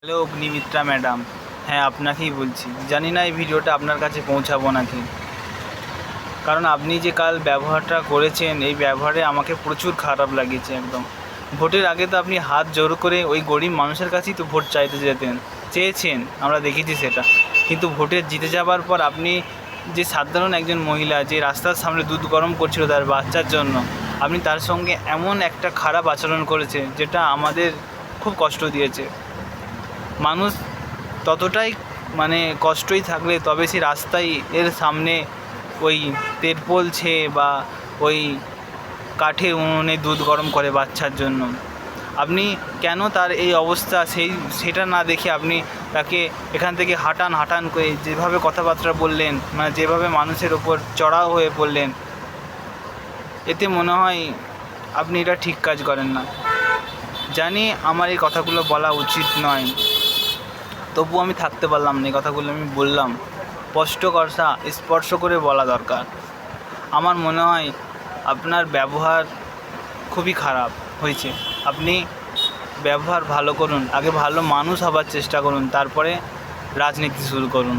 Hello Agnimitra madam, হ্যাঁ আপনাকেই বলছি। জানি না এই ভিডিওটা আপনার কাছে পৌঁছাবো নাকি, কারণ আপনি যে কাল ব্যবহারটা করেছেন এই ব্যবহারে আমাকে প্রচুর খারাপ লাগিয়েছে একদম। ভোটের আগে তো আপনি হাত জোর করে ওই গরিব মানুষের কাছেই তো ভোট চাইতে চেয়েছেন, আমরা দেখেছি সেটা। কিন্তু ভোটে জিতে যাবার পর আপনি যে সাধারণ একজন মহিলা যে রাস্তার সামনে দুধ গরম করছিল তার বাচ্চার জন্য, আপনি তার সঙ্গে এমন একটা খারাপ আচরণ করেছে যেটা আমাদের খুব কষ্ট দিয়েছে। মানুষ ততটাই কষ্টই থাকলে তবে সে রাস্তায় এর সামনে ওই তেরপোল ছেয়ে বা ওই কাঠের উনুনে দুধ গরম করে বাচ্চার জন্য। আপনি কেন তার এই অবস্থা সেটা না দেখে আপনি তাকে এখান থেকে হাঁটান করে যেভাবে কথাবার্তা বললেন, যেভাবে মানুষের ওপর চড়াও হয়ে পড়লেন, এতে মনে হয় আপনি এটা ঠিক কাজ করেন না। জানি আমার এই কথাগুলো বলা উচিত নয়, তবুও আমি থাকতে পারলাম না। এই কথাগুলো আমি বললাম, স্পর্শ করে বলা দরকার। আমার মনে হয় আপনার ব্যবহার খুবই খারাপ হয়েছে। আপনি ব্যবহার ভালো করুন, আগে ভালো মানুষ হবার চেষ্টা করুন, তারপরে রাজনীতি শুরু করুন।